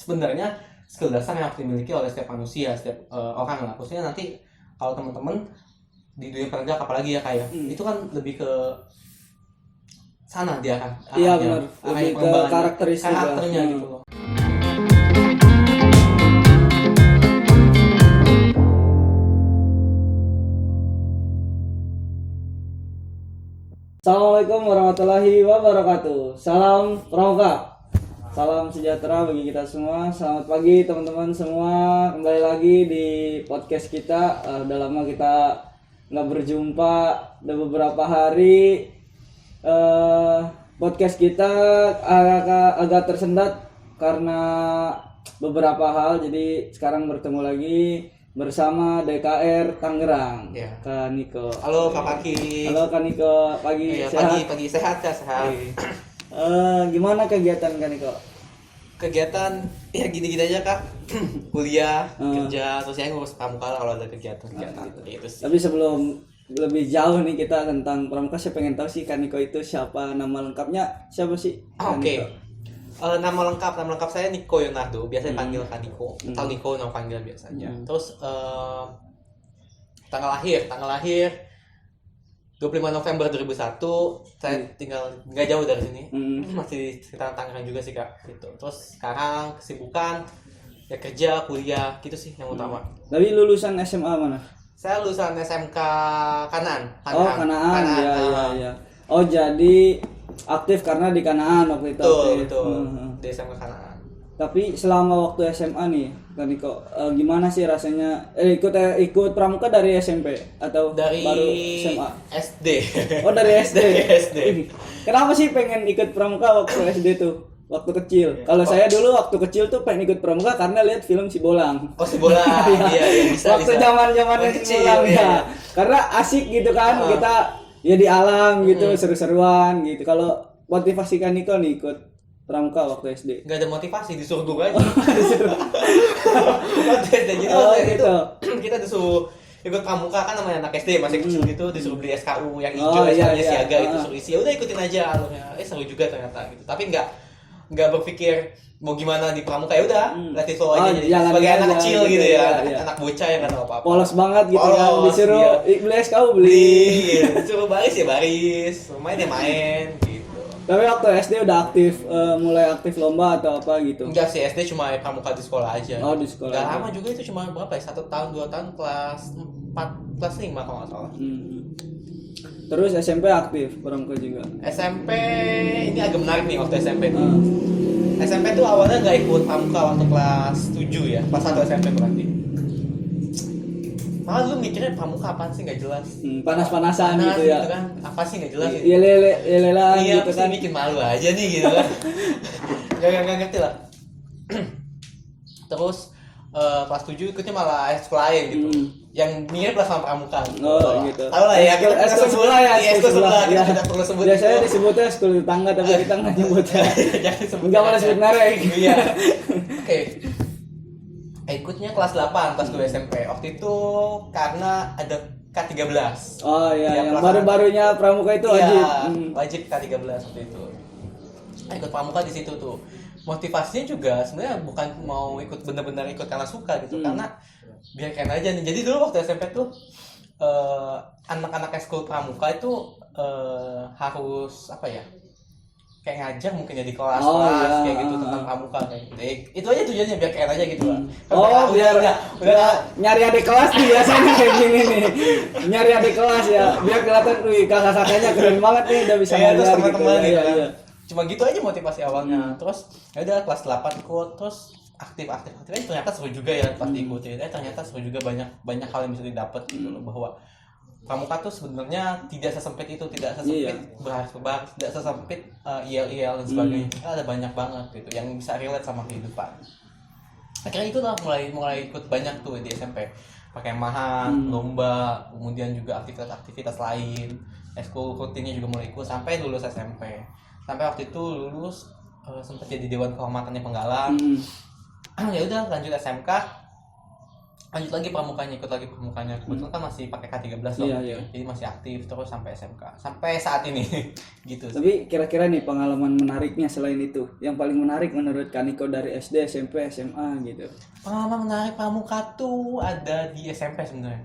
sebenarnya skill dasar yang harus dimiliki oleh setiap manusia, setiap orang lah. Khususnya nanti kalau teman-teman di dunia kerja apalagi ya kayak itu kan lebih ke sana dia kan. Iya benar. Lebih ke karakternya gitu loh. Assalamualaikum warahmatullahi wabarakatuh. Salam pramuka. Salam sejahtera bagi kita semua. Selamat pagi teman-teman semua. Kembali lagi di podcast kita. Udah lama kita nggak berjumpa. Udah beberapa hari. Podcast kita agak tersendat karena beberapa hal. Jadi sekarang bertemu lagi bersama DKR Tangerang. Ya. Kak Niko. Halo Kak Paki. Halo Kak Niko, pagi sehat? Pagi sehat Kak, sehat. Gimana kegiatan Kak Niko? Kegiatan ya gini-gini aja Kak. Kuliah, kerja, terus yang ngurus pramuka lah kalau ada kegiatan-kegiatan gitu sih. Tapi sebelum lebih jauh nih kita tentang pramuka, saya pengen tahu sih Kak Niko itu siapa, nama lengkapnya siapa sih? Oke. Nama lengkap saya Niko Yonardo, biasanya panggil Kak Niko. Atau Niko nama panggilan biasanya. Terus tanggal lahir 25 November 2001. Saya tinggal nggak jauh dari sini. Masih di sekitar Tangerang juga sih Kak. Gitu. Terus sekarang kesibukan ya kerja, kuliah gitu sih yang utama. Tapi lulusan SMA mana? Saya lulusan SMK Kanaan. Oh, Kanaan. Ya. Oh, jadi aktif karena di Kanaan waktu itu. Betul. Di SMK Kanaan. Tapi selama waktu SMA nih, Kak Niko, gimana sih rasanya ikut pramuka dari SMP atau dari baru SMA? SD. Oh, dari SD. SD. Kenapa sih pengen ikut pramuka waktu SD tuh? Waktu kecil. Kalau saya dulu waktu kecil tuh pengen ikut pramuka karena lihat film Si Bolang. Oh, Si Bolang. Iya, bisa. Waktu zaman-zamannya Si Bolang ya. Karena asik gitu kan, kita ya di alam gitu, seru-seruan gitu. Kalau motivasi Kak Niko nih ikut pramuka waktu SD? Gak ada motivasi, disuruh dulu aja. Gitu. Kita disuruh ikut pramuka kan namanya anak SD masih kecil gitu, disuruh beli SKU yang hijau, SKU-nya siaga itu suruh isi. Ya udah ikutin aja alurnya. Seru juga ternyata gitu. Tapi nggak berpikir mau gimana di pramuka, ya udah let it flow aja jadi sebagai anak kecil gitu ya. Anak bocah yang nggak tahu apa-apa. Polos banget gitu kan, disuruh beli SKU beli. Disuruh baris ya baris, main ya main gitu. Tapi waktu SD udah aktif, mulai aktif lomba atau apa gitu? Enggak sih, SD cuma pramuka di sekolah aja. Oh, di sekolah. Gak lama juga, itu cuma berapa ya? 1 tahun, 2 tahun, kelas 4, kelas 5 kalau nggak salah. Terus SMP aktif pramuka juga? SMP ini agak menarik nih waktu SMP tuh. SMP tuh awalnya nggak ikut pramuka waktu kelas 7 ya, kelas 1 SMP berarti. Malah dulu mikirnya pramuka apaan sih, nggak jelas. Panas-panasan gitu ya. Gitu kan, apa sih nggak jelas gitu. Iya gitu kan. Bikin malu aja nih gitu kan. Gak ngerti lah. Terus kelas 7 ikutnya malah ekskul lain gitu. Yang mirip lah sama pramuka gitu. Oh gitu. Tahu lah ya, ekskul sebelah ya. Ekskul sebelah, kita tidak perlu sebut. Biasanya disebutnya ekskul tetangga tapi kita nggak nyebutnya. Jangan sebut. Enggak boleh sebut merek. Iya. Oke. Ikutnya kelas 8, kelas 2 SMP. Waktu itu karena ada K13. Oh iya, yang baru-barunya pramuka itu wajib. Iya, wajib K13 waktu itu. Ikut pramuka di situ tuh. Motivasinya juga sebenarnya bukan mau ikut benar-benar ikut karena suka gitu, karena biar keren aja nih. Jadi dulu waktu SMP tuh anak-anak ekskul pramuka itu harus apa ya? Kayak ngajar mungkin ya di kelas kayak gitu tentang pramuka kayak gitu. Itu aja tujuannya biar keren aja gitu lah. Biar udah nyari adik kelas nih biasanya kayak gini nih. Nyari adik kelas ya, biar kelihatan kakak-kakaknya keren banget nih udah bisa ngajar gitu. Teman-teman gitu. Iya. Cuma gitu aja motivasi awalnya. Terus ya udah kelas 8 ikut, terus aktif ternyata seru juga ya pas diikutin. Ternyata seru juga, banyak hal yang bisa didapat gitu loh, bahwa pramuka tuh sebenarnya tidak sesempit itu, tidak sesempit berbaris, tidak sesempit IL dan sebagainya. Ada banyak banget gitu yang bisa relate sama kehidupan. Akhirnya itu lah mulai ikut banyak tuh di SMP. Pakai mahan, lomba, kemudian juga aktivitas lain. Ekskul rutinnya juga mulai ikut sampai lulus SMP. Sampai waktu itu lulus sempat jadi dewan kehormatannya Penggalang. Ya udah lanjut SMK. lanjut lagi pramukanya, ikut lagi pramukanya. Kebetulan kan masih pakai K13 loh. Iya. Jadi masih aktif terus sampai SMK. Sampai saat ini gitu. Tapi kira-kira nih pengalaman menariknya selain itu, yang paling menarik menurut Kaniko dari SD, SMP, SMA gitu. Pengalaman menarik pramuka tuh ada di SMP sebenarnya.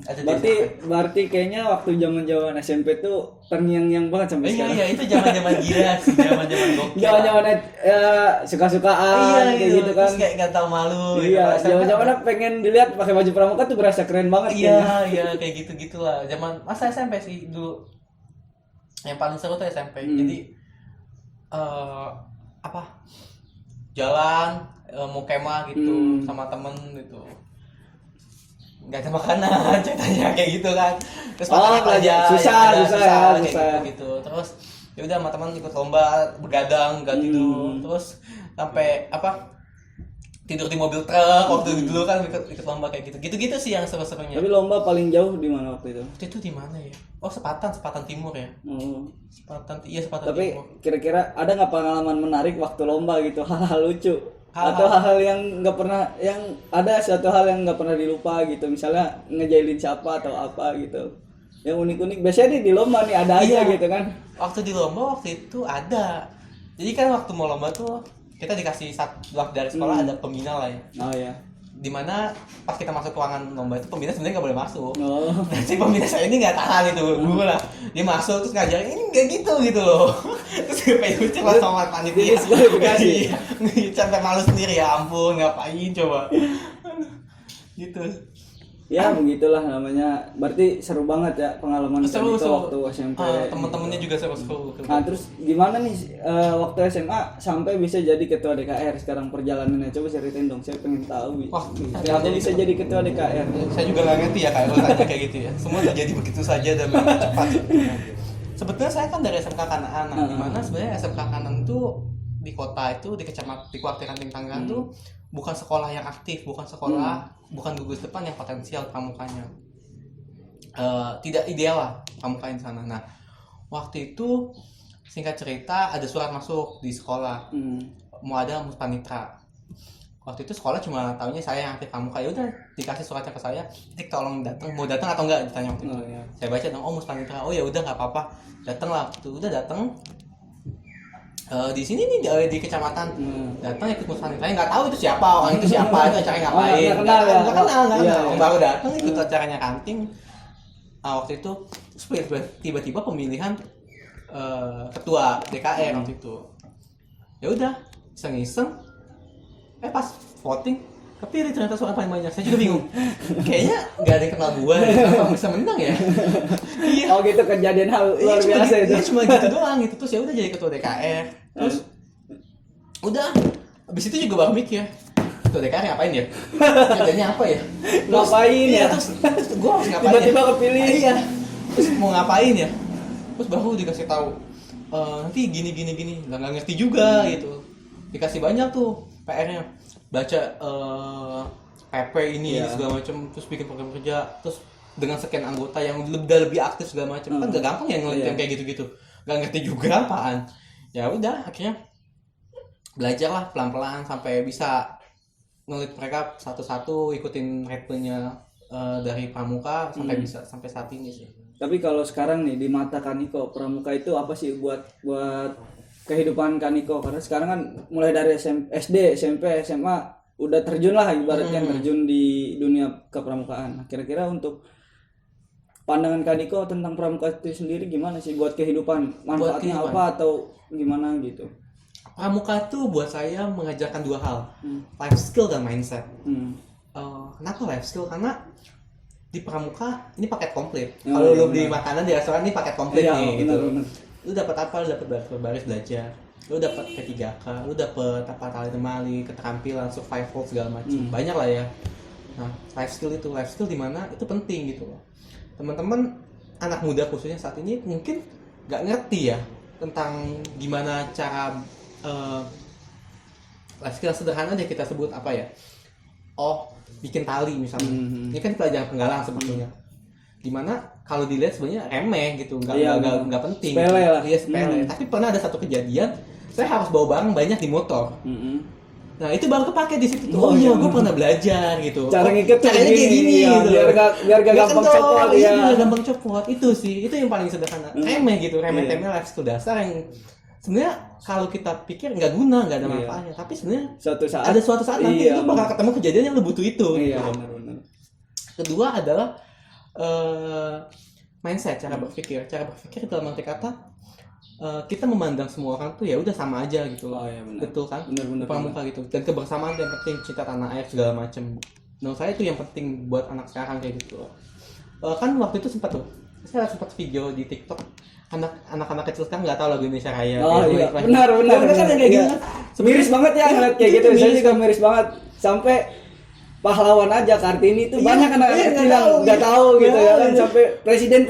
Ada di Berarti kayaknya waktu zaman-zaman SMP tuh terngiang-ngiang banget sampai Iya sekarang. iya itu zaman-zaman gila sih, zaman-zaman gokil. Zaman-zaman suka-sukaan Iya kayak gitu kan. Terus kayak enggak tahu malu gitu. Iya, SMP zaman-zaman pengen dilihat pakai baju pramuka tuh berasa keren banget Iya, kayaknya. iya kayak gitu-gitulah. Zaman masa SMP sih dulu. Yang paling seru tuh SMP. Jadi apa? Jalan mau kemah gitu sama temen gitu. Nggak ada makanan ceritanya kayak gitu kan. Terus makan apa aja. Susah kayak gitu. Terus ya udah sama teman ikut lomba begadang nggak tidur. Terus sampai apa? Tidur di mobil truk waktu dulu kan ikut lomba kayak gitu sih yang seru-serunya. Tapi lomba paling jauh di mana waktu itu? Waktu itu di mana ya? Oh Sepatan Timur ya. Sepatan Tapi Timur. kira-kira ada nggak pengalaman menarik waktu lomba gitu, hal-hal lucu atau hal-hal yang nggak pernah, yang ada satu hal yang nggak pernah dilupa gitu, misalnya ngejailin siapa atau apa gitu, yang unik-unik. Biasanya nih di lomba nih ada aja gitu kan. Waktu di lomba waktu itu ada. Jadi kan waktu mau lomba tuh kita dikasih waktu dari sekolah ada pembina lah ya. Oh ya. Dimana pas kita masuk ruangan lomba itu pembina sebenarnya nggak boleh masuk. Oh. Dan si pembina saya ini nggak tahan itu guru lah. Dia masuk terus ngajarin ini nggak gitu loh. Terus pengen lucu lah sama panitia. Diskualifikasi. Sampai malu sendiri ya ampun ngapain coba. Gitu. Ya begitulah namanya. Berarti seru banget ya pengalaman Seru. waktu SMP. Temen-temennya juga seru. Nah terus gimana nih waktu SMA sampai bisa jadi ketua DKR sekarang perjalanannya? Coba ceritain dong, saya pengen tahu. Wah, kenapa bisa jadi ketua DKR? Saya juga nggak ngerti ya kayak lo tanya kayak gitu ya. Semua terjadi begitu saja dan begitu cepat. Sebetulnya saya kan dari SMK Kanaan, dimana sebenarnya SMK Kanaan tuh di kota itu di kecamatan di Kuartir Ranting Tangerang tuh bukan sekolah yang aktif, bukan sekolah, bukan gugus depan yang potensial pramukanya. Tidak ideal lah pramuka di sana. Nah, waktu itu singkat cerita ada surat masuk di sekolah. Mau ada muspanitra. Waktu itu sekolah cuma tahunya saya yang aktif pramuka. Ya udah dikasih suratnya ke saya, "Tik tolong datang, mau datang atau enggak?" ditanya waktu itu. Ya. Saya baca dong, "Oh, muspanitra." "Oh ya udah enggak apa-apa." Datang lah. Tuh udah datang. Di sini nih di kecamatan datang ikut muspanitra, nggak tahu itu siapa orang itu siapa itu acaranya ngapain, nggak kenal baru datang ikut acaranya kanting. Waktu itu tiba-tiba pemilihan ketua DKR waktu itu. Ya udah iseng-iseng pas voting kepilih ternyata suara paling banyak. Saya juga bingung, kayaknya nggak ada yang kenal gua, kenapa bisa menang ya? Iya. Oh gitu, kejadian hal luar biasa itu. Iya, cuma gitu doang gitu. Terus ya udah jadi ketua DKR. Terus udah habis itu juga baru mikir ketua DKR ngapain ya? Kerjanya apa ya? Ngapain ya? Terus gua harus ngapain? Tiba-tiba kepilih. Iya. Terus mau ngapain ya? Terus baru dikasih tahu nanti gini. Nggak ngerti juga gitu. Dikasih banyak tuh PR-nya. Baca PP ini segala macam, terus bikin program kerja, terus dengan sekian anggota yang lebih aktif segala macam. Kan gak gampang ya ngeliat yang kayak gitu-gitu. Gak ngerti juga apaan. Ya udah akhirnya belajar lah pelan-pelan sampai bisa ngelit mereka satu-satu, ikutin ritmenya dari pramuka sampai bisa sampai saat ini sih. Tapi kalau sekarang nih di mata Kaniko, pramuka itu apa sih buat kehidupan Kaniko? Karena sekarang kan mulai dari SD, SMP, SMA udah terjun lah ibaratnya terjun di dunia kepramukaan. Nah, kira-kira untuk pandangan Kaniko tentang pramuka itu sendiri gimana sih buat kehidupan? Manfaatnya apa atau gimana gitu? Pramuka tuh buat saya mengajarkan dua hal, life skill dan mindset. Kenapa life skill? Karena di pramuka ini paket komplit. Kalau lu beli makanan di restoran ini paket komplit nih gitu. Lu dapat apa? Lu dapat baris belajar, lu dapat P3K, lu dapat apa tali temali, keterampilan, survival segala macam. Banyak lah ya. Nah, life skill di mana itu penting gitu loh. Teman-teman anak muda khususnya saat ini mungkin nggak ngerti ya tentang gimana cara life skill sederhana deh kita sebut apa ya? Oh, bikin tali misalnya. Ini kan pelajaran penggalang sebetulnya. Dimana kalau dilihat sebenarnya remeh gitu, nggak penting. Sepele lah. Iya sepele. Tapi pernah ada satu kejadian, saya harus bawa barang banyak di motor. Nah itu baru kepake di situ tuh. Oh, Oh iya, iya. gue pernah belajar gitu. Cara ngikut tuh caranya kayak gini ya, gitu. biar gak gampang copot ya. Biar gampang copot itu sih, itu yang paling sederhana. Remeh gitu, remeh Iya. temeh life skill dasar yang sebenarnya kalau kita pikir nggak guna, nggak ada Iya. manfaatnya. Tapi sebenarnya Ada suatu saat nanti iya, lu bakal ketemu kejadian yang lu butuh itu. Iya, gitu. benar. Kedua adalah mindset, cara berpikir. Cara berpikir dalam arti kata kita memandang semua orang tuh ya udah sama aja gitu loh. Oh, iya, benar. Betul kan? Benar. Pramuka gitu. Dan kebersamaan yang penting, cinta tanah air segala macem. Menurut saya itu yang penting buat anak sekarang kayak gitu loh. Kan waktu itu sempat tuh, saya sempat video di TikTok anak-anak kecil sekarang nggak tahu lagu Indonesia Raya. Oh kayak iya, iklan. benar. Kan ada kayak gitu. Iya. Miris banget ya ngeliat kayak gitu. Saya juga miris banget. Sampai pahlawan aja Kartini tuh Iya, banyak anak-anak iya, kecil nggak yang tahu, nggak iya. tahu gitu ya kan, Iya. sampai presiden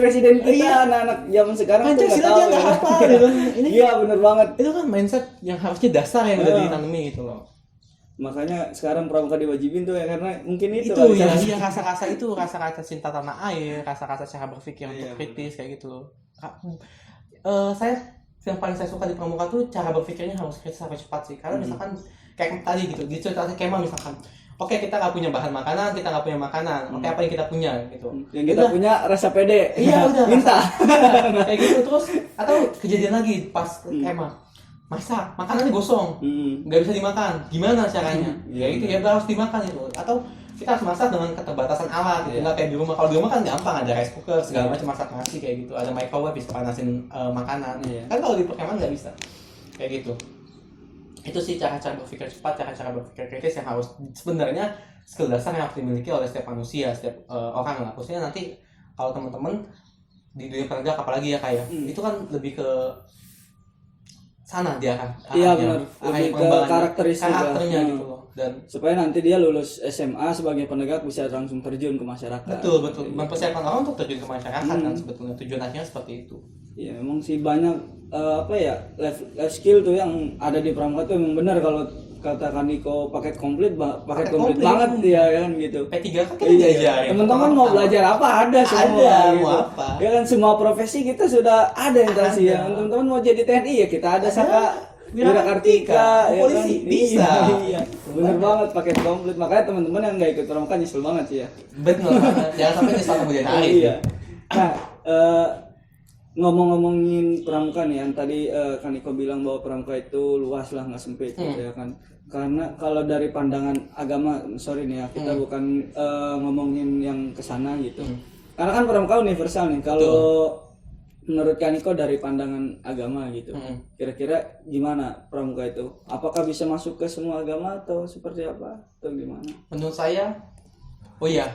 kita Iya. anak-anak zaman sekarang tuh nggak Pancasila tahu aja nggak ya. hafal gitu. Ini Iya bener banget. itu kan mindset yang harusnya dasar yang udah Iya. ditanami gitu loh. Makanya sekarang pramuka diwajibin tuh ya, karena mungkin itu Itu kali ya, kan. iya rasa-rasa itu, rasa-rasa cinta tanah air, rasa-rasa cara berpikir Iya, untuk kritis kayak gitu. Saya yang paling saya suka di pramuka tuh cara berpikirnya harus kritis sampai cepat sih. Karena misalkan kayak tadi gitu, di cerita Kema misalkan, oke kita nggak punya bahan makanan, kita nggak punya makanan, oke apa yang kita punya gitu. Yang kita Udah. punya rasa pede. Iya udah Minta. kayak gitu terus, atau kejadian lagi pas Kema masak makanannya gosong, nggak bisa dimakan, gimana caranya? Ya itu ya harus dimakan itu. Atau kita harus masak dengan keterbatasan alat gitu. Nggak kayak di rumah. Kalau di rumah kan gampang, ada rice cooker segala macam, masak nasi kayak gitu, ada microwave bisa panasin makanan. Iya. Kan kalau di perkemahan nggak bisa kayak gitu. Itu sih cara-cara berpikir cepat, cara-cara berpikir kritis yang harus sebenarnya skill dasar yang harus dimiliki oleh setiap manusia, setiap orang lah. Khususnya nanti kalau teman-teman di dunia penegak apalagi ya kayak itu kan lebih ke sana dia kan. Iya benar. Lebih ke karakternya gitu loh. Dan supaya nanti dia lulus SMA sebagai penegak bisa langsung terjun ke masyarakat. betul mempersiapkan orang untuk terjun ke masyarakat kan sebetulnya tujuan akhirnya seperti itu. Iya memang sih banyak apa ya life skill tuh yang ada di pramuka tuh memang benar. Kalau katakan Niko paket komplit komplit banget ya kan gitu. P3 kan kita diajarin. Teman-teman mau belajar apa ada semua Ada, gitu. mau apa. Ya kan semua profesi kita sudah ada yang kasih ya. Teman-teman mau jadi TNI ya kita ada Saka Wirakartika ya polisi kan? bisa. Iya. Bener banget paket komplit. Makanya teman-teman yang nggak ikut pramuka nyesel banget sih ya. Betul banget. Jangan sampai nyesal kemudian hari. Iya. Nah, ngomong-ngomongin pramuka nih yang tadi kan Niko bilang bahwa pramuka itu luas lah nggak sempit gitu ya kan. Karena kalau dari pandangan agama, sorry nih ya, kita bukan ngomongin yang kesana gitu. Karena kan pramuka universal nih. Kalau menurut Kaniko dari pandangan agama gitu, kira-kira gimana pramuka itu? Apakah bisa masuk ke semua agama atau seperti apa atau gimana? Menurut saya, oh iya,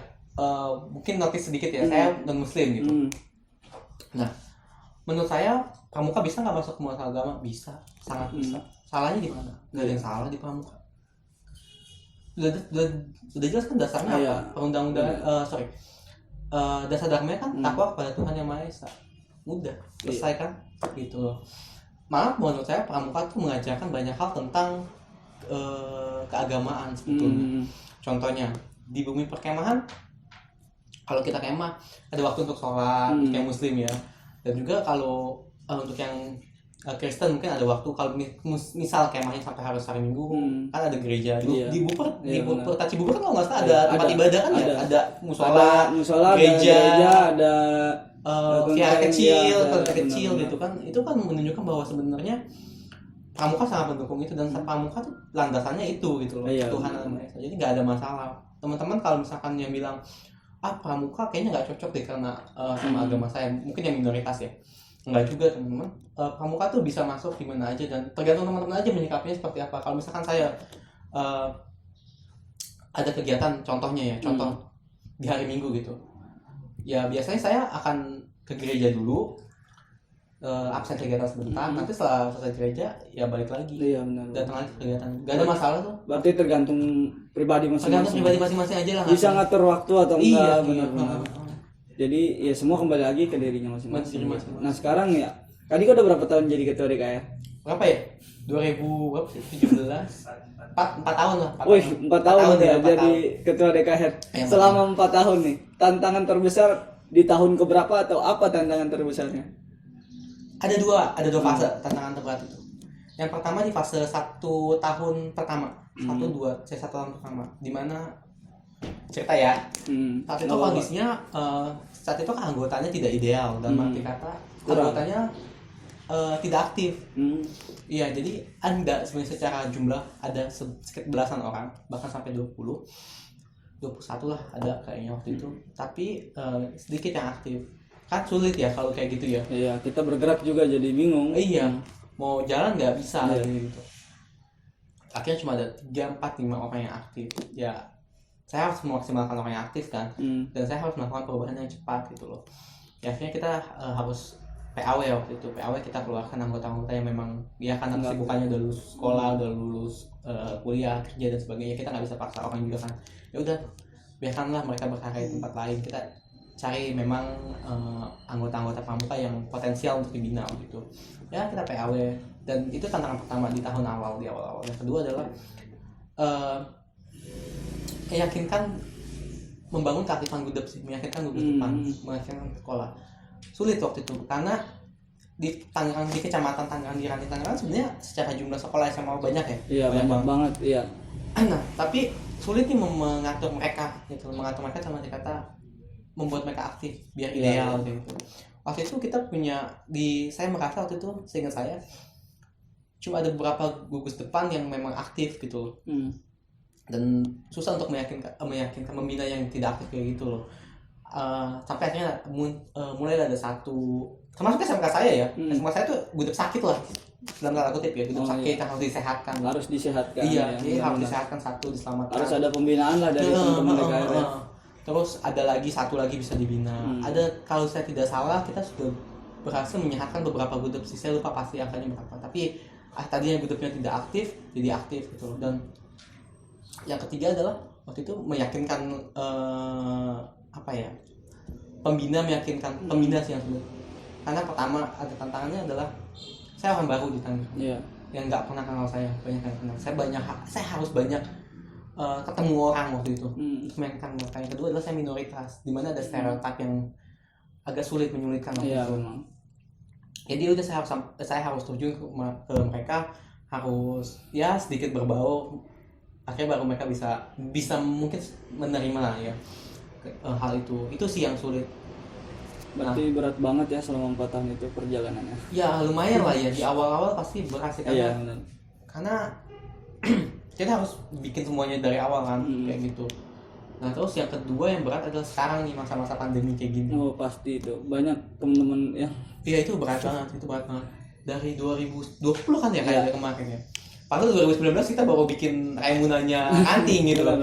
mungkin notice sedikit ya, saya non Muslim gitu. Nah, menurut saya pramuka bisa nggak masuk ke semua agama? Bisa, sangat bisa. Salahnya di mana? Nggak ada yang salah di pramuka. Sudah jelas kan dasarnya apa? Perundang-undangan, dasar dharma kan takwa kepada Tuhan Yang Maha Esa. Mudah, selesai kan? Gitu loh. Malah menurut saya pramuka tuh mengajarkan banyak hal tentang keagamaan sebetulnya. Contohnya di bumi perkemahan, kalau kita kemah ada waktu untuk sholat yang Muslim ya, dan juga kalau untuk yang Kristen mungkin ada waktu. Kalau misal kemahnya sampai harus hari Minggu kan ada gereja di Buper, di Buper Cibubur kan kalau nggak salah ada tempat ibadah kan ya, ada musola, gereja, ada via kecil gitu kan. Itu kan menunjukkan bahwa sebenarnya pramuka sangat mendukung itu, dan pramuka tuh landasannya itu gitu loh, Tuhan Yang Maha Esa. Jadi nggak ada masalah. Teman-teman kalau misalkan yang bilang pramuka kayaknya nggak cocok deh karena sama agama saya, mungkin yang minoritas ya, nggak juga teman-teman. Pramuka tuh bisa masuk di mana aja, dan tergantung teman-teman aja menyikapinya seperti apa. Kalau misalkan saya ada kegiatan, contohnya ya, contoh di hari Minggu gitu ya, biasanya saya akan ke gereja dulu, absen kegiatan sebentar, nanti setelah selesai gereja ya balik lagi, datang lagi ke kegiatan, gak ada masalah tuh. Berarti tergantung pribadi masing-masing aja lah, bisa ngatur waktu atau enggak. Benar. Jadi ya semua kembali lagi ke dirinya masing-masing. Nah sekarang ya, tadi kau udah berapa tahun jadi ketua DKR? Berapa ya? 2017? 4 tahun lah. 4 tahun ya jadi ketua DKR. Selama 4 tahun nih, tantangan terbesar di tahun keberapa atau apa tantangan terbesarnya? Ada dua fase tantangan terberat itu. Yang pertama di fase 1 tahun pertama, 1-2, saya 1 tahun pertama, di mana cerita ya. Saat itu kondisinya saat itu kan anggotanya tidak ideal, dan arti kata anggotanya tidak aktif. Iya, jadi ada sebenarnya secara jumlah ada sekitar belasan orang, bahkan sampai 21 lah ada kayaknya waktu itu. Tapi sedikit yang aktif. Kan sulit ya kalau kayak gitu ya. Iya, kita bergerak juga jadi bingung. Iya, mau jalan nggak bisa gitu. Akhirnya cuma ada 3, 4, 5 orang yang aktif. Ya, saya harus memaksimalkan orang yang aktif kan, dan saya harus melakukan perubahan yang cepat gitu loh. Ya, akhirnya kita harus PAW waktu itu. PAW kita keluarkan anggota-anggota yang memang ya karena kesibukannya udah lulus sekolah, udah lulus kuliah, kerja dan sebagainya. Kita nggak bisa paksa orang juga kan. Ya udah, biarkanlah mereka berkarya di tempat lain. Kita cari memang anggota-anggota pramuka yang potensial untuk dibina gitu. Ya, kita PAW, dan itu tantangan pertama di tahun awal, di awal-awal. Yang kedua adalah meyakinkan, membangun keaktifan gudep sih, meyakinkan gugus depan, meyakinkan sekolah. Sulit waktu itu karena di Tangerang, di kecamatan Tangerang, di Ranti Tangerang sebenarnya secara jumlah sekolah SMA banyak ya. Iya, banyak banget, iya. Nah, tapi sulit nih mengatur mereka gitu, mengatur mereka sama kata membuat mereka aktif biar ideal gitu. Waktu itu kita punya saya merasa waktu itu seingat saya cuma ada beberapa gugus depan yang memang aktif gitu. Dan susah untuk meyakinkan membina yang tidak aktif kayak gitu loh. Sampai akhirnya mulai ada satu, termasuk SMK saya ya. SMK saya tuh gudep sakit lah dalam tanda kutip ya, gudep sakit yang harus disehatkan. Harus disehatkan. Iya, jadi harus disehatkan, satu diselamatkan. Harus ada pembinaan lah dari teman-teman DKR. Terus ada lagi satu lagi bisa dibina. Ada, kalau saya tidak salah kita sudah berhasil menyehatkan beberapa gudep sih. Saya lupa pasti angkanya berapa. Tapi tadinya gudepnya tidak aktif jadi aktif gitu. Dan yang ketiga adalah waktu itu meyakinkan pembina, meyakinkan pembina sih yang sulit. Karena pertama ada tantangannya adalah saya orang baru di Tangerang, yang nggak pernah kenal saya, banyak yang kenal saya harus banyak ketemu orang waktu itu untuk meyakinkan mereka. Yang kedua adalah saya minoritas, di mana ada stereotip yang agak sulit, menyulitkan waktu itu. Jadi udah saya harus terjun ke mereka, harus ya sedikit berbau, akhirnya baru mereka bisa mungkin menerima lah ya hal itu sih yang sulit. Berarti berat banget ya selama 4 tahun itu perjalanannya. Ya lumayan lah ya, di awal-awal pasti berat sih karena kita harus bikin semuanya dari awal kan, kayak gitu. Nah terus yang kedua yang berat adalah sekarang nih, masa-masa pandemi kayak gini. Oh pasti itu, banyak temen-temen ya. Iya itu berat banget, dari 2020 kan ya kayak kemarin ya. Padahal 2019 kita baru bikin Raimunanya anting gitu loh.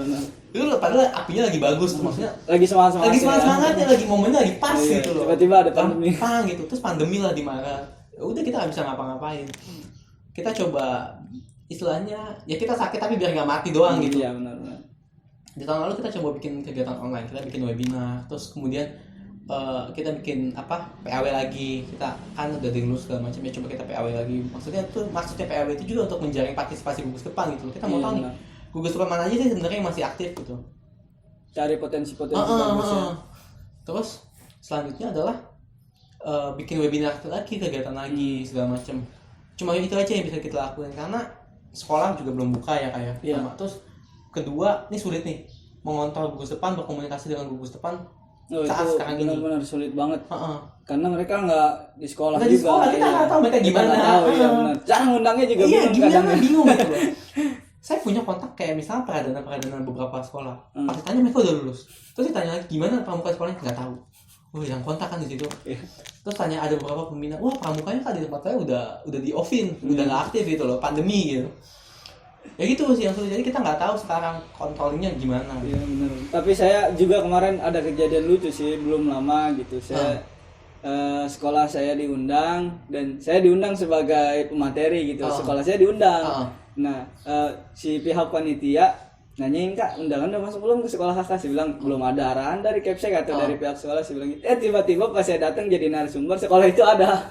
Itu padahal apinya lagi bagus tuh, maksudnya lagi semangatnya, lagi momennya lagi pas gitu loh. Tiba-tiba ada pandemi. Gitu. Terus pandemi lah di Maret. Ya udah kita nggak bisa ngapa-ngapain. Kita coba istilahnya ya kita sakit tapi biar nggak mati doang gitu. Iya benar. Di tahun lalu kita coba bikin kegiatan online, kita bikin webinar, terus kemudian kita bikin PAW lagi. Kita kan udah dilulus segala macam ya, coba kita PAW lagi. Maksudnya PAW itu juga untuk menjaring partisipasi gugus depan gitu. Kita mau tahu nih gugus depan mana aja sih sebenarnya yang masih aktif gitu. Cari potensi-potensi bagus ya. Terus selanjutnya adalah bikin webinar lagi, kegiatan lagi segala macam. Cuma itu aja yang bisa kita lakukan karena sekolah juga belum buka ya kayak. Terus kedua, ini sulit nih mengontrol gugus depan, berkomunikasi dengan gugus depan. Saat itu sekarang ini benar-benar sulit banget. Karena mereka nggak di sekolah juga. Di sekolah, kita nggak tahu mereka gimana. Benar. Cara ngundangnya juga bingung gitu loh. Saya punya kontak kayak misalnya peradanan beberapa sekolah. Pas ditanya mereka udah lulus. Terus ditanya lagi gimana pramuka sekolahnya, nggak tahu. Yang kontak kan di situ. Terus tanya ada beberapa pembina, pramukanya kan di tempat saya udah di offin, udah nggak aktif gitu loh, pandemi gitu. Ya gitu sih yang sulit. Jadi kita nggak tahu sekarang kontrolnya gimana. Iya benar. Tapi saya juga kemarin ada kejadian lucu sih, belum lama gitu. Saya sekolah saya diundang dan saya diundang sebagai pemateri gitu. Sekolah saya diundang. Nah, si pihak panitia nanyain, "Kak, undangan udah masuk belum ke sekolah kakak?" Saya bilang, "Belum ada arahan dari Kepsek atau dari pihak sekolah." Saya bilang gitu. Tiba-tiba pas saya datang jadi narasumber, sekolah itu ada.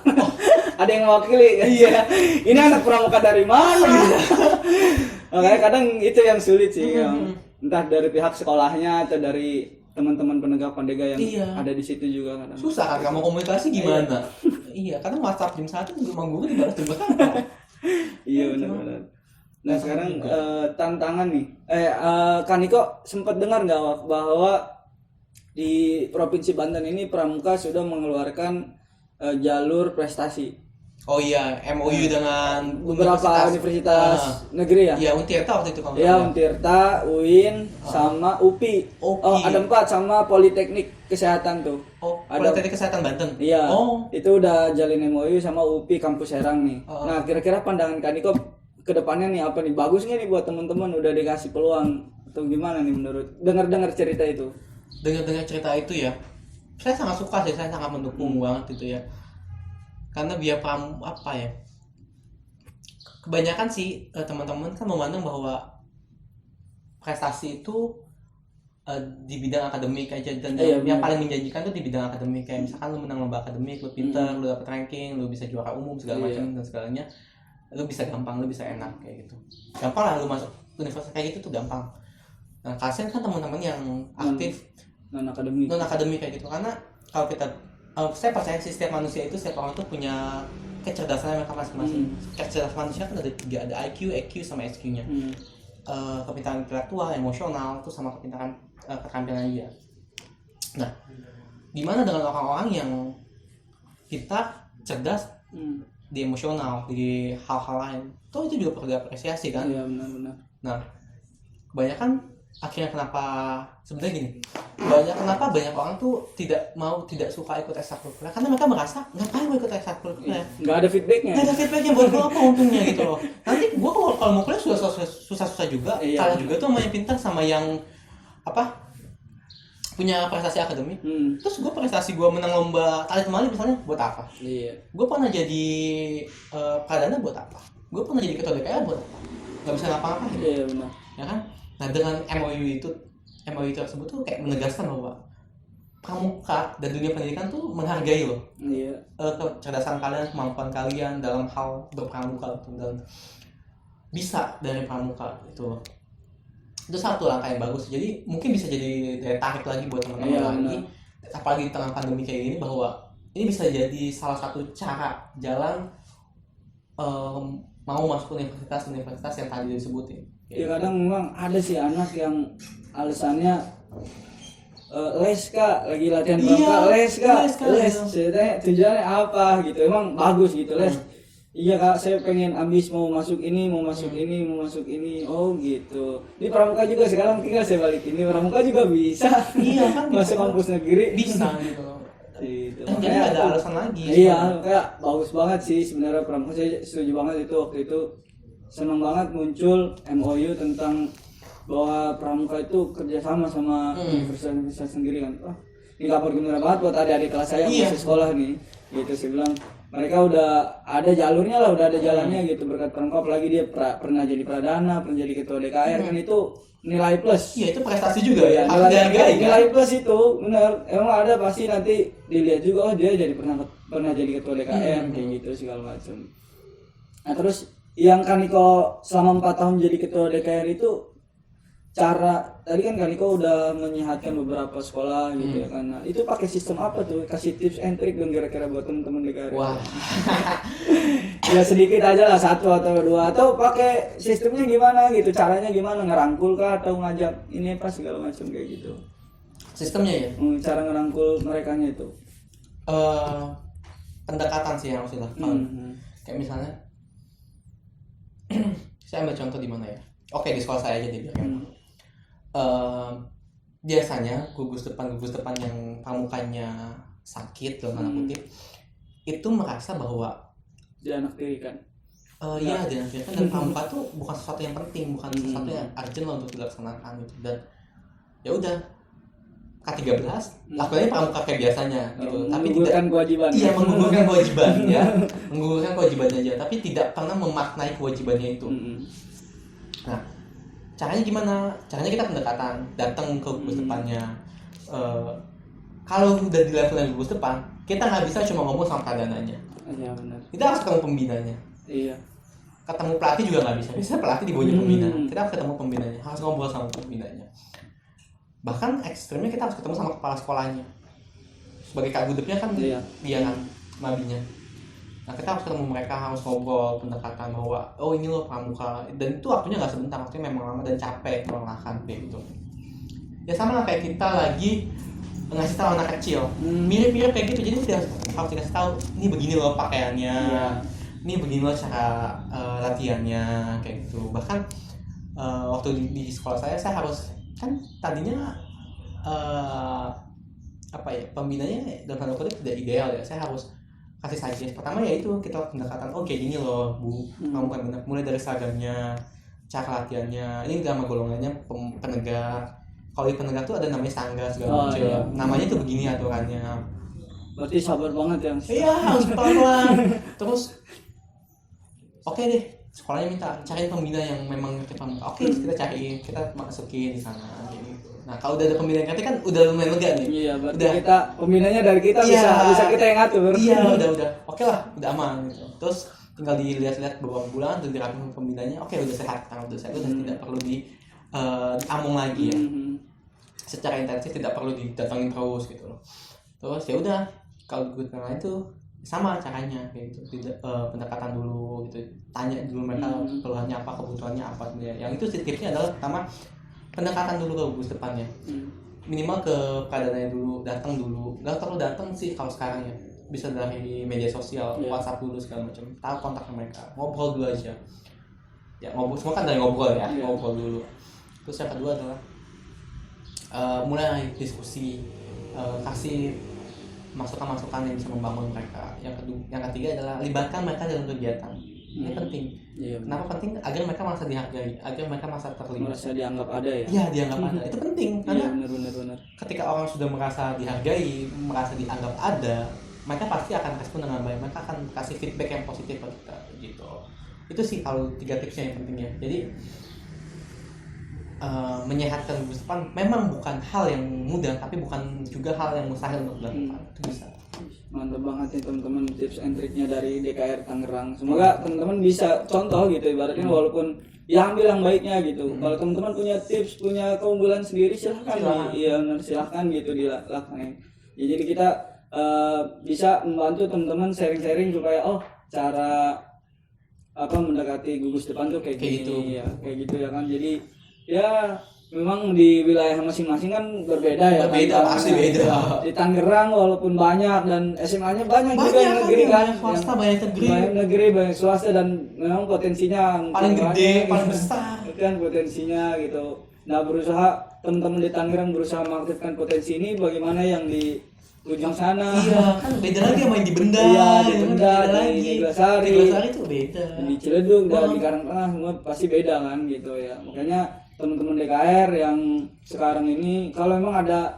Ada yang mewakili. Iya. Ini anak pramuka dari mana gitu. Makanya kadang itu yang sulit sih, entah dari pihak sekolahnya atau dari teman-teman penegak pandega yang ada di situ juga kadang. Susah kan kamu komunikasi gimana? Iya, kadang WhatsApp jam 1 guru dibalas juga kan. Iya benar-benar. Nah sekarang tantangan nih. Kan Niko sempat dengar nggak Wak, bahwa di Provinsi Banten ini Pramuka sudah mengeluarkan jalur prestasi Oh iya, MOU dengan beberapa universitas negeri ya. Iya, Untirta waktu itu kalau nggak Ya salah. Untirta, UIN, sama UPI. UPI. Oh ada 4 sama Politeknik Kesehatan tuh. Oh, Ada- Politeknik Kesehatan Banten. Iya. Oh, Itu udah jalin MOU sama UPI kampus Serang nih. Oh. Nah kira-kira pandangan Kak Niko ke depannya nih apa nih? Bagus nggak nih buat teman-teman udah dikasih peluang atau gimana nih menurut dengar-dengar cerita itu? dengar cerita itu ya, saya sangat suka sih, saya sangat mendukung banget itu ya. Karena biar apa ya? Kebanyakan sih teman-teman kan memandang bahwa prestasi itu di bidang akademik aja, dan Iya, yang benar. paling menjanjikan tuh di bidang akademik, kayak misalkan lu menang lomba akademik, lu pintar, lu dapet ranking, lu bisa juara umum segala Iya. macam dan segalanya, lu bisa gampang, lu bisa enak kayak gitu. Gampang lah lu masuk universitas kayak gitu tuh gampang. Nah, kasihan kan teman-teman yang aktif Non akademik. non akademik kayak gitu, karena kalau kita saya percaya sih setiap manusia itu, setiap orang tuh punya kecerdasan mereka masing-masing. Kecerdasan manusia kan ada 3, ada IQ, EQ sama SQ-nya. Kepintaran intelektual, emosional, tuh sama kepintaran keterampilan dia. Nah, gimana dengan orang-orang yang kita cerdas di emosional, di hal-hal lain? Tuh itu juga perlu diapresiasi kan? Iya benar-benar. Nah, kebanyakan akhirnya kenapa sebenarnya gini, kenapa banyak orang tuh tidak suka ikut ekstrakurikuler, karena mereka merasa ngapain gue ikut ekstrakurikuler, Nggak ada feedbacknya. nggak ada feedbacknya, buat gue apa untungnya gitu loh. Nanti gue kalau mau kuliah susah juga, Iya. kalah juga tuh sama yang pintar, sama yang apa punya prestasi akademik. Terus gue prestasi gue menang lomba tarik kembali misalnya, buat apa? Iya. Gue pernah jadi pradana buat apa? Gue pernah jadi ketua DPR buat apa? Nggak bisa ngapa-ngapain. Iya benar. Ya kan? Nah, dengan MOU tersebut tuh kayak menegaskan bahwa pramuka dan dunia pendidikan tuh menghargai loh Iya. kecerdasan kalian, kemampuan kalian dalam hal berpramuka gitu, dan bisa dari pramuka itu satu langkah yang bagus. Jadi mungkin bisa jadi daya tarik lagi buat teman-teman Iya, lagi, benar. apalagi di tengah pandemi kayak gini, bahwa ini bisa jadi salah satu cara jalan mau masuk universitas yang tadi disebutin. Ya kadang memang ada sih anak yang alasannya les kak, lagi latihan Iya, pramuka, les kak, les, Kak, les. gitu. Saya tanya tujuannya apa gitu, emang bagus gitu les. Iya kak, saya pengen ambis mau masuk ini, mau masuk ini, mau masuk ini. Oh gitu. Di pramuka juga sekarang tinggal saya balik ini, pramuka juga bisa. Iya kan, Masuk gitu. kampus negeri Bisa gitu. gitu. Jadi Makanya nggak ada aku- alasan lagi. Iya, kayak bagus banget sih sebenarnya pramuka. Saya setuju banget itu waktu itu. Senang banget muncul MOU tentang bahwa pramuka itu kerjasama sama universitas sendiri kan. Oh, ini kabar gembira banget buat adik-adik kelas saya yang Iya. masih sekolah nih. Gitu saya bilang mereka udah ada jalurnya lah, udah ada jalannya gitu berkat pramuka. Apalagi dia pernah jadi pradana, pernah jadi ketua DKR kan, itu nilai plus. Iya, itu prestasi juga ya. Iya, Harus dihargai kan. nilai plus itu benar. Emang ada pasti nanti dilihat juga, oh dia jadi pernah jadi ketua DKR kayak gitu segala macam. Nah terus yang Kaniko selama 4 tahun jadi ketua DKR itu, cara tadi kan Kaniko udah menyehatkan beberapa sekolah gitu ya kan. Nah, itu pakai sistem apa tuh? Kasih tips and trick dong kira-kira buat teman-teman DKR. Wah, Ya sedikit aja lah, 1 atau 2, atau pakai sistemnya gimana gitu, caranya gimana, ngerangkul kah atau ngajak ini apa segala macam kayak gitu. sistemnya ya. Cara ngerangkul merekanya itu. Pendekatan sih yang harus dilakukan. Kayak misalnya, saya ambil contoh di mana ya? Oke, di sekolah saya aja deh. Biasanya gugus depan yang pramukanya sakit dalam tanda kutip, itu merasa bahwa Dia anak tiri kan. iya, dan pramuka tuh bukan sesuatu yang penting, bukan sesuatu yang urgent loh untuk dilaksanakan gitu. Dan ya udah, K13 lakukannya pramuka kayak biasanya gitu, tapi tidak Menggugurkan kewajiban. iya menggugurkan kewajiban ya, menggugurkan kewajiban aja, tapi tidak pernah memaknai kewajibannya itu. Nah, caranya gimana? Caranya kita pendekatan, datang ke gugus depannya. Kalau udah di level yang gugus depan, kita nggak bisa cuma ngomong sama pradananya. Iya benar. Kita harus ketemu pembinanya. Iya. Ketemu pelatih juga nggak bisa. Bisa pelatih di bawahnya pembina. Kita harus ketemu pembinanya, harus ngobrol sama pembinanya. Bahkan ekstrimnya kita harus ketemu sama kepala sekolahnya. Sebagai kak gudepnya kan Iya. dia kan mabinya. Nah kita harus ketemu mereka, harus ngobrol pendekatan bahwa oh ini loh pramuka, dan itu waktunya nggak sebentar, waktunya memang lama dan capek melelahkan kayak gitu. Ya sama lah kayak kita lagi ngasih tahu anak kecil, mirip-mirip kayak gitu. Jadi kita harus dikasih tahu, ini begini loh pakaiannya, ini begini loh cara latihannya kayak gitu. Bahkan waktu di sekolah saya harus kan tadinya pembinanya dalam tanda kutip tidak ideal ya. Saya harus kasih suggest. Pertama ya itu kita pendekatan, oh kayak gini loh Bu, kamu kan benar, mulai dari seragamnya, cara latihannya, ini nama golongannya penegak. Kalau di penegak tuh ada namanya sangga segala macam. Iya. Namanya tuh begini aturannya. Berarti sabar banget ya. Iya, harus pelan-pelan. Terus oke deh, sekolahnya minta cariin pembina yang memang ngerti pramuka. Oke, kita cariin, kita masukin di sana gitu. Nah, kalau udah ada pembina yang ngerti kan udah lumayan lega nih. Iya, berarti udah. Kita pembinanya dari kita bisa kita yang ngatur. Iya, udah. Oke lah, udah aman gitu. Terus tinggal dilihat-lihat beberapa bulan terus dirapin pembinanya. Oke, udah sehat, udah sehat, udah tidak perlu diamung lagi ya. Secara intensif tidak perlu didatangin terus gitu loh. Terus ya udah, kalau gue kenal itu sama caranya kayak gitu, pendekatan dulu gitu, tanya dulu mereka keluhannya apa, kebutuhannya apa. Yang itu tipsnya adalah pertama pendekatan dulu ke gugus depannya, minimal ke keadaannya dulu, datang dulu, nggak perlu datang sih kalau sekarang ya, bisa dari media sosial, WhatsApp dulu segala macam, tahu kontak mereka, ngobrol dulu aja ya, ngobrol semua kan dari ngobrol ya, ngobrol dulu. Terus yang kedua adalah mulai diskusi, kasih masukan-masukan yang bisa membangun mereka. Yang ketiga adalah libatkan mereka dalam kegiatan. Ini penting. Iya, kenapa penting? Agar mereka merasa dihargai, agar mereka merasa terlibat. Merasa dianggap ada ya? Iya, dianggap ada. Itu penting karena benar. ketika orang sudah merasa dihargai, merasa dianggap ada, mereka pasti akan respon dengan baik. Mereka akan kasih feedback yang positif ke kita gitu. Itu sih kalau 3 tipsnya yang penting ya. Jadi menyehatkan gugus depan memang bukan hal yang mudah, tapi bukan juga hal yang mustahil untuk dilakukan. Itu bisa. Mantap banget nih teman-teman tips and triknya dari DKR Tangerang. Semoga teman-teman bisa contoh gitu, ibaratnya walaupun ya ambil yang baiknya gitu. Kalau teman-teman punya tips, punya keunggulan sendiri silahkan. Iya benar, silahkan gitu dilakukan. Ya, jadi kita bisa membantu teman-teman sharing-sharing supaya cara mendekati gugus depan tuh kayak gini, gitu. Ya kayak gitu ya kan. Jadi ya memang di wilayah masing-masing kan berbeda ya. Pasti beda. Di Tangerang walaupun banyak dan SMA-nya banyak juga yang negeri kan. Swasta banyak negeri. Banyak negeri, banyak swasta dan memang potensinya paling gede, paling besar. Itu kan potensinya gitu. Nah, berusaha teman-teman di Tangerang berusaha mengaktifkan potensi ini bagaimana yang di ujung sana. Iya, kan beda lagi sama yang di Benda. Iya, di Benda, lagi. Di Neglasari Itu beda. Di Ciledug dan di Karangtengah semua pasti beda kan gitu ya. Makanya teman-teman DKR yang sekarang ini kalau memang ada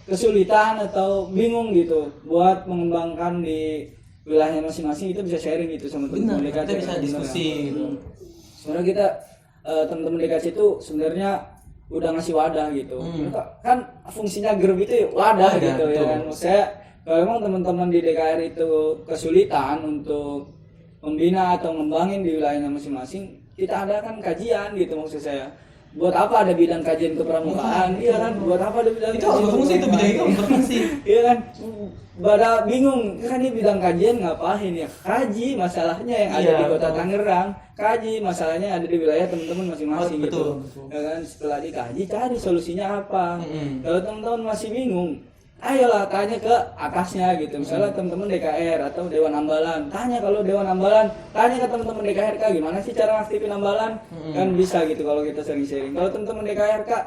kesulitan atau bingung gitu buat mengembangkan di wilayahnya masing-masing, itu bisa sharing gitu sama teman-teman DKR. Kita bisa diskusi gitu. Sebenarnya kita teman-teman DKR itu sebenarnya udah ngasih wadah gitu. Kan fungsinya grup itu wadah gitu ya kan. Saya kalau memang teman-teman di DKR itu kesulitan untuk membina atau ngembangin di wilayahnya masing-masing, kita adakan kajian gitu maksud saya. Buat apa ada bidang kajian kepramukaan? Iya kan, buat apa ada bidang itu kajian berfungsi, itu bidang itu berfungsi. Iya kan, pada bingung kan ini bidang kajian ngapain ya? Kaji masalahnya yang ada di Kota Tangerang, kaji masalahnya ada di wilayah teman-teman masing-masing gitu. Ya kan, setelah dikaji cari solusinya apa. Kalau teman-teman masih bingung, ayolah tanya ke atasnya gitu. Misalnya teman-teman DKR atau Dewan Ambalan, tanya kalau Dewan Ambalan, tanya ke teman-teman DKR Kak, gimana sih cara aktifin ambalan? Kan bisa gitu kalau kita sering-sering. Kalau teman-teman DKR Kak,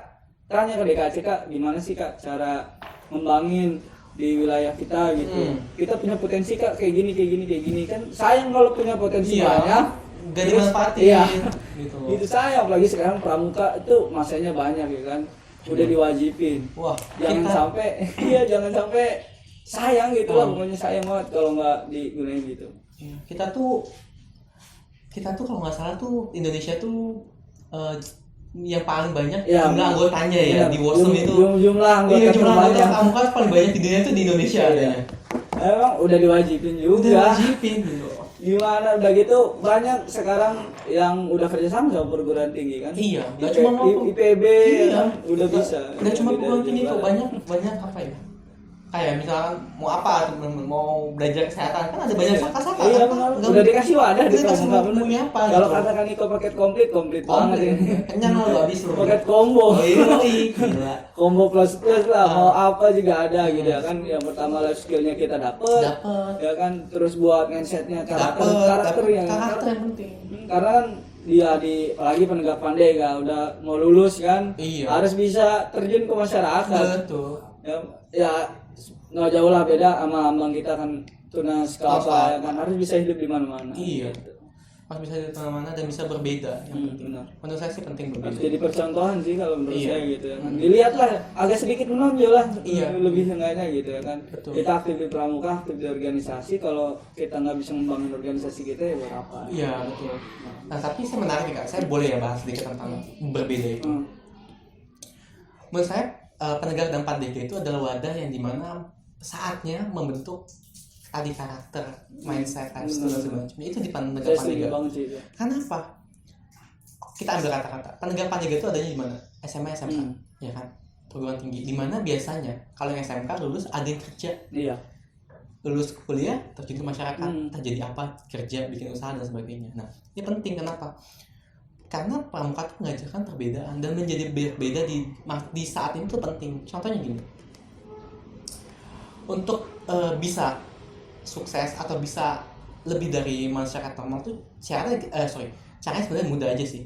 tanya ke DKC Kak, gimana sih Kak cara ngembangin di wilayah kita gitu. Kita punya potensi Kak kayak gini. Kan sayang kalau punya potensi banyak gak dimanfaatin. Iya. Gitu. Itu sayang, apalagi sekarang pramuka itu masanya banyak ya kan. Udah diwajibin. Wah, jangan sampai sayang gitu lah, pokoknya sayang banget kalau nggak digunain gitu. Kita tuh kalau nggak salah tuh Indonesia tuh yang paling banyak jumlah anggotanya ya di WOSM itu. Jumlah anggota pramuka paling banyak di dunia itu di Indonesia adanya. Emang udah diwajibin juga. Udah diwajibin gitu. Gimana udah gitu banyak sekarang yang udah kerjasama sama perguruan tinggi kan? Iya, nggak cuma IPB kan udah bisa. Nggak cuma perguruan tinggi itu banyak apa ya? kayak misalkan mau apa, mau belajar kesehatan kan ada banyak saka-saka. Iya kan? benar. Nggak- Udah dikasih wadah di Udah kasih pramuka bener. maunya apa, Kalau gitu. katakan itu paket komplit banget ini. Kenyang lo habis lo. Paket combo. Oh, iya, gila. Combo plus lah, mau apa juga ada gitu ya kan. Yang pertama life skillnya kita dapet, ya kan. Terus buat mindsetnya karakter yang penting. karena kan dia apalagi penegak pandai udah mau lulus kan, Iya. harus bisa terjun ke masyarakat. Betul. Ya nggak jauh lah beda sama abang kita kan tunas kelapa ya kan, harus bisa hidup di mana-mana. Iya. Pas bisa di mana-mana dan bisa berbeda yang penting. Benar. Menurut saya sih penting Harus berbeda. jadi percontohan sih kalau menurut Iya. saya gitu ya kan. Dilihatlah agak sedikit menonjol lah, Iya. lebih seenggaknya gitu ya kan. Betul. Kita aktif di pramuka, aktif di organisasi. Kalau kita nggak bisa membangun organisasi kita ya buat apa? Iya, betul. Nah, tapi saya menarik nih Kak. Saya boleh ya bahas sedikit tentang berbeda itu. Menurut saya penegak dan pandega itu adalah wadah yang dimana saatnya membentuk tadi karakter, mindset, lifestyle dan sebagainya itu di penegak Saya setuju pandega. banget sih itu. Kenapa? Kita ambil kata-kata penegak pandega itu adanya di mana? SMA, SMK, ya kan? Perguruan tinggi. Di mana biasanya kalau yang SMK lulus ada yang kerja, Iya. lulus kuliah terjun ke masyarakat, entah jadi apa, kerja, bikin usaha dan sebagainya. Nah, ini penting kenapa? Karena pramuka itu mengajarkan perbedaan dan menjadi berbeda di saat ini tuh penting. Contohnya gini, untuk bisa sukses atau bisa lebih dari masyarakat normal tuh caranya sebenarnya mudah aja sih,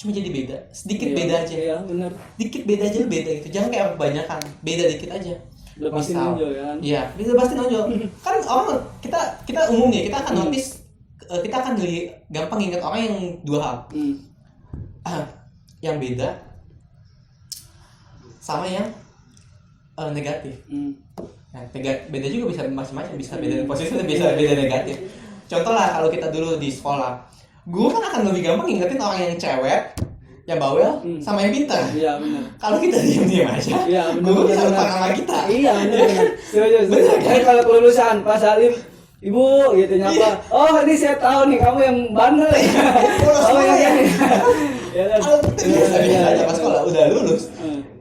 cuma jadi beda sedikit, beda aja, Iya benar. dikit beda aja lu beda gitu, jangan kayak kebanyakan, beda dikit aja. Udah pasti nonjol ya kan. Iya, bisa pasti nonjol. Kan orang kita umumnya kita akan notice, kita akan gampang ingat orang yang dua hal. Yang beda sama yang negatif. Nah, beda juga bisa macam-macam, bisa beda positif, bisa beda negatif. Contoh lah kalau kita dulu di sekolah, guru kan akan lebih gampang ingetin orang yang cewek, yang bawel, sama yang pintar. Iya benar. Kalau kita diam-diam aja, Iya benar. guru bisa lupa nama kita. Iya benar. Setuju. Kalau kelulusan Pak Salim, Ibu gitu nyapa. Oh ini saya tahu nih kamu yang bandel ya. Oh yang ini. Ya kan. Kalau kita biasa aja pas sekolah udah lulus.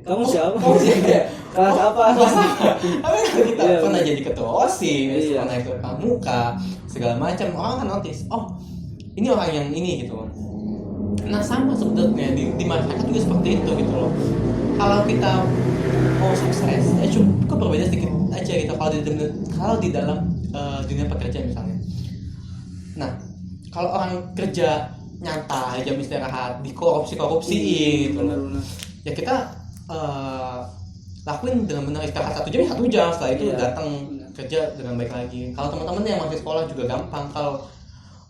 Kamu siapa? Kamu siapa? Kelas apa? Tapi kalau kita Iya, pernah bener. jadi ketua OSIS, Iya. pernah ikut pramuka, segala macam, orang akan notice, oh ini orang yang ini gitu. Nah sama sebetulnya di masyarakat juga seperti itu gitu loh. Kalau kita mau sukses, cukup berbeda sedikit aja gitu. Kalau di dalam dunia pekerjaan misalnya. Nah kalau orang kerja nyantai, jam istirahat, dikorupsi gitu loh. Benar. Ya kita lakuin dengan benar, istirahat 1 jam ya 1 jam, setelah itu Iya. datang kerja dengan baik lagi. Kalau teman-teman yang masih sekolah juga gampang. Kalau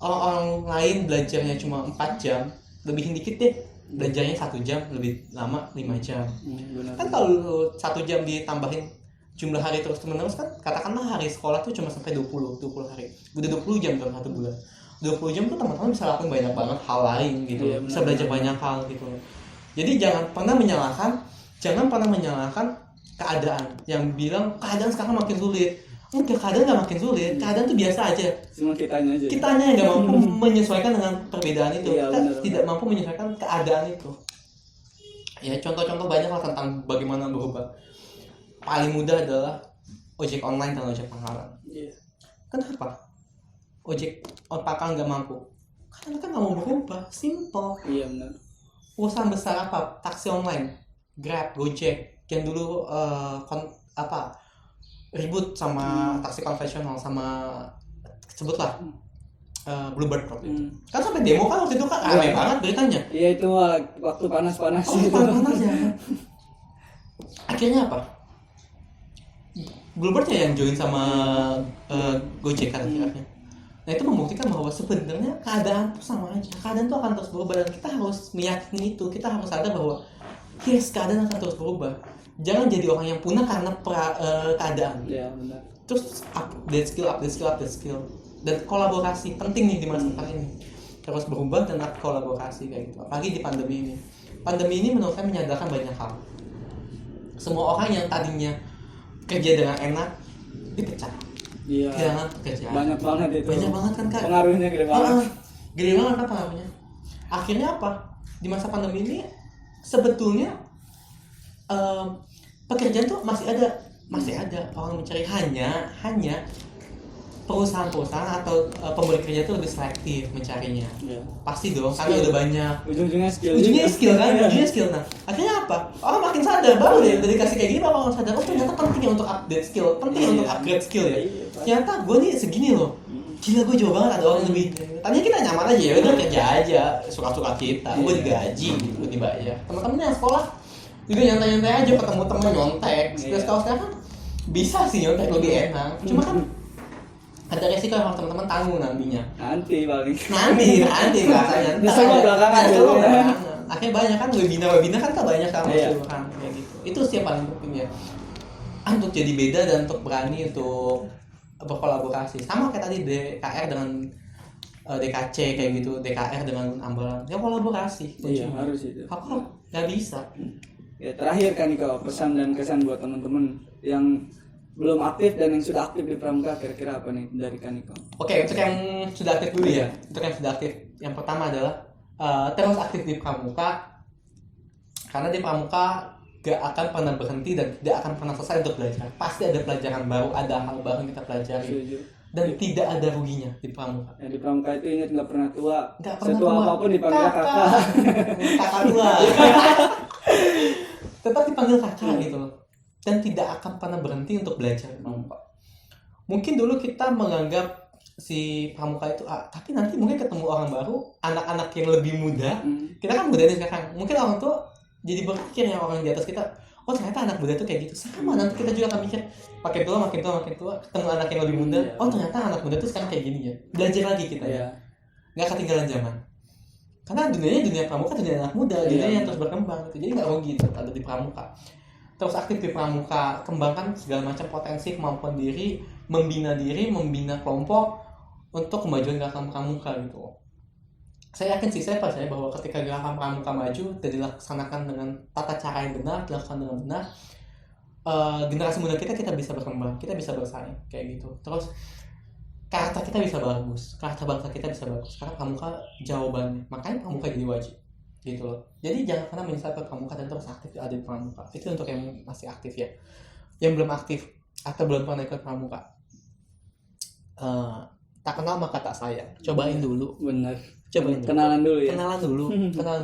orang-orang lain belajarnya cuma 4 jam, lebihin dikit deh, belajarnya 1 jam, lebih lama 5 jam. Benar. Kan kalau 1 jam ditambahin jumlah hari terus menerus kan, katakanlah hari sekolah tuh cuma sampai 20 hari, udah 20 jam dalam 1 bulan. 20 jam tuh teman-teman bisa lakuin banyak banget hal lain gitu. Iya, Bisa belajar banyak hal gitu. Jadi jangan pernah menyalahkan keadaan yang bilang keadaan sekarang makin sulit. Enggak, keadaan nggak makin sulit, keadaan tuh biasa aja. Cuma kitanya aja. Kitanya yang nggak mampu menyesuaikan dengan perbedaan itu. Iya, Kita benar. tidak mampu menyesuaikan keadaan itu. Ya contoh-contoh banyak lah tentang bagaimana berubah. Paling mudah adalah ojek online dan ojek pangkalan. Iya. Kenapa? Ojek pangkalan nggak mampu? Karena mereka nggak mau berubah, simple. Iya benar. Perusahaan besar apa? Taksi online, Grab, Gojek, yang dulu ribut sama taksi konvensional, sama sebutlah Bluebird waktu itu. Kan sampai demo kan waktu itu kan rame banget beritanya. Iya itu waktu panas-panas itu. Panas ya. Akhirnya apa? Bluebird ya yang join sama Gojek kan akhirnya. Nah itu membuktikan bahwa sebenarnya keadaan tuh sama aja. Keadaan tuh akan terus berubah dan kita harus meyakini itu. Kita harus sadar bahwa yes, keadaan akan terus berubah. Jangan jadi orang yang punah karena keadaan. Iya benar. Terus update skill. Dan kolaborasi penting nih di masa sekarang ini. Terus berubah dan kolaborasi kayak gitu. Apalagi di pandemi ini. Pandemi ini menurut saya menyadarkan banyak hal. Semua orang yang tadinya kerja dengan enak dipecat. Iya. Kehilangan pekerjaan. Banyak banget itu. Banyak banget kan Kak. Pengaruhnya gede banget. Gede banget apa namanya. Akhirnya apa? Di masa pandemi ini sebetulnya pekerjaan tuh masih ada, masih ada orang mencari, hanya perusahaan-perusahaan atau pemberi kerja itu lebih selektif mencarinya. Iya. Pasti dong, karena udah banyak. Ujung-ujungnya skill. Ujungnya skill. Nah, akhirnya apa? Orang makin sadar, baru deh udah dikasih kayak gini, baru orang sadar, oh ternyata penting ya untuk update skill, penting Iya. untuk upgrade skill ya. Iya, pasti. Ternyata gue nih segini loh. Gila, gue jauh banget, ada orang yang lebih. Tadinya kita nyaman aja, ya udah kerja aja, suka-suka kita, gue Iya. digaji gitu, dibayar. Teman-teman yang sekolah juga nyantai-nyantai aja, ketemu temen nyontek. Iya. Terus kalau sekarang kan bisa sih nyontek lebih enak, cuma kan ada resiko yang harus teman-teman tanggung nantinya. Nanti paling. Nanti rasanya. Nyesel lo belakangan Nyesel ya. lo belakangan. Akhirnya banyak kan webinar kan banyak kan Iya. kan kayak gitu. Itu sih yang paling penting ya. Untuk jadi beda dan untuk berani untuk berkolaborasi. Sama kayak tadi DKR dengan DKC kayak gitu, DKR dengan Ambalan. Ya kolaborasi. Iya, harus itu. Aku nggak bisa. Ya, terakhir kan Niko, pesan dan kesan buat teman-teman yang belum aktif dan yang sudah aktif di Pramuka, kira-kira apa nih dari Kaniko? Oke, untuk yang sudah aktif dulu ya. Untuk yang sudah aktif, yang pertama adalah terus aktif di Pramuka. Karena di Pramuka gak akan pernah berhenti dan tidak akan pernah selesai untuk belajar. Pasti ada pelajaran baru, ada hal baru yang kita pelajari. Setuju. Dan tidak ada ruginya di Pramuka. Ya, di Pramuka itu ingat nggak pernah tua. Nggak pernah Setua tua. apapun dipanggil kakak. Kakak tua. Tetap dipanggil kakak gitu loh. Dan tidak akan pernah berhenti untuk belajar di Pramuka. Mungkin dulu kita menganggap si Pramuka itu tapi nanti mungkin ketemu orang baru, anak-anak yang lebih muda. Kita kan muda nih sekarang. Mungkin orang tua jadi berpikir yang orang di atas kita, oh ternyata anak muda itu kayak gitu. Sama nanti kita juga akan mikir makin tua, ketemu anak yang lebih muda. Iya. Oh ternyata anak muda itu sekarang kayak gini ya. Belajar lagi kita ya. Iya. Nggak ketinggalan zaman. Karena dunianya dunia Pramuka, dunia anak muda, dunia yang terus berkembang gitu. Jadi nggak rugi tetap ada di Pramuka. Terus aktif di Pramuka, kembangkan segala macam potensi, kemampuan diri, membina kelompok untuk kemajuan gerakan Pramuka gitu. Saya yakin sih, saya percaya bahwa ketika gerakan Pramuka maju dan dilaksanakan dengan tata cara yang benar, dilakukan dengan benar, generasi muda kita bisa berkembang, kita bisa bersaing kayak gitu. Terus karakter kita bisa bagus, karakter bangsa kita bisa bagus, karena Pramuka jawabannya. Makanya Pramuka jadi wajib gitu loh. Jadi jangan pernah menyesal ke Pramuka dan terus aktif ada di Pramuka. Itu untuk yang masih aktif ya. Yang belum aktif atau belum pernah ikut Pramuka, tak kenal maka tak sayang. Cobain dulu. Bener. Cobain dulu. Kenalan dulu ya. Kenalan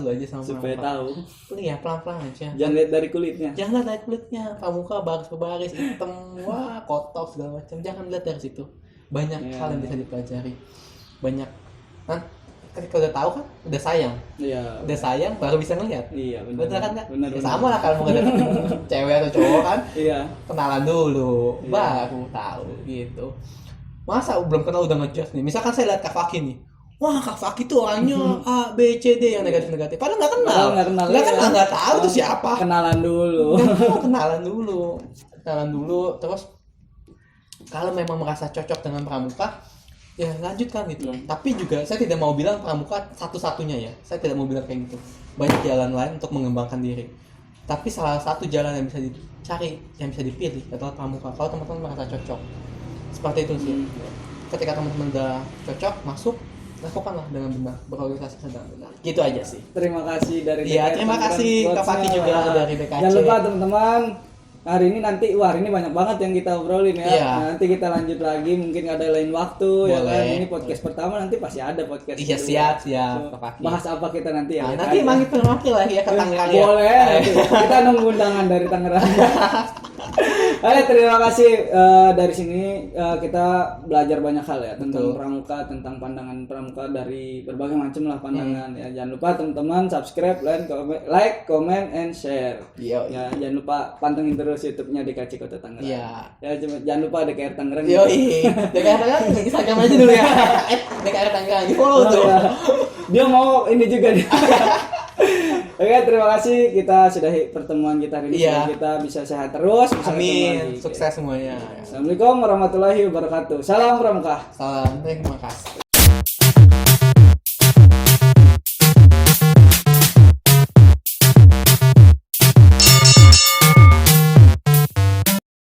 dulu aja sama Supaya Pramuka. tahu. Iya, pelan-pelan aja. Jangan lihat dari kulitnya. Jangan lihat dari kulitnya. Pramuka baris hitam, wah kotor segala macam. Jangan lihat dari situ. Banyak Iya. hal yang bisa dipelajari. Banyak. Nah, ketika udah tahu kan, udah sayang. Iya. Udah sayang baru bisa ngelihat. Iya, benar. Bener kan Kak? Benar. Ya, sama lah kalau mau ngedeketin cewek atau cowok kan, Iya. kenalan dulu, Iya. baru tahu gitu. Masa belum kenal udah ngejudge nih? Misalkan saya lihat Kak Faki nih, wah Kak Faki tuh orangnya A, B, C, D yang negatif-negatif. Padahal nggak kenal, nggak tahu tuh siapa. Kenalan dulu. Kenalan dulu, terus kalau memang merasa cocok dengan Pramuka, ya lanjutkan gitu. Tapi juga saya tidak mau bilang Pramuka satu-satunya ya. Saya tidak mau bilang kayak gitu. Banyak jalan lain untuk mengembangkan diri. Tapi salah satu jalan yang bisa dicari, yang bisa dipilih adalah Pramuka. Kalau teman-teman merasa cocok, seperti itu sih. Ketika teman-teman udah cocok, masuk, lakukanlah dengan benar, berorganisasi dengan benar. Gitu aja sih. Terima kasih dari Iya, DKR terima Tangerang kasih Kak Quotes-nya. Faki juga dari DKC. Jangan lupa teman-teman, hari ini nanti hari ini banyak banget yang kita obrolin ya. Iya. Nah, nanti kita lanjut lagi, mungkin ada lain waktu ya Boleh. kan. Ini podcast pertama, nanti pasti ada podcast. Iya, kedua. siap, So, Kak Faki. bahas apa kita nanti ya? Nah, lihat nanti aja. manggil lagi ya ke Tangerang ya. Boleh. nanti. Kita nunggu undangan dari Tangerang. Terima kasih dari sini kita belajar banyak hal ya tentang Betul. Pramuka, tentang pandangan Pramuka dari berbagai macam lah pandangan ya. Jangan lupa teman-teman subscribe, like, comment, and share. Iya. Ya, jangan lupa pantengin terus YouTube-nya DKC Kota Tangerang. Iya. Ya, jangan lupa DKR Tangerang. Yoi, DKR Tangerang Instagram aja dulu ya. DKR Tangerang di follow tuh. Ya. Dia mau ini juga nih. Oke, terima kasih. Kita sudahi pertemuan kita hari ini. Iya. Semoga kita bisa sehat terus. Bisa ketemu Amin, lagi. sukses semuanya. Assalamualaikum warahmatullahi wabarakatuh. Salam Pramuka. Salam, terima kasih.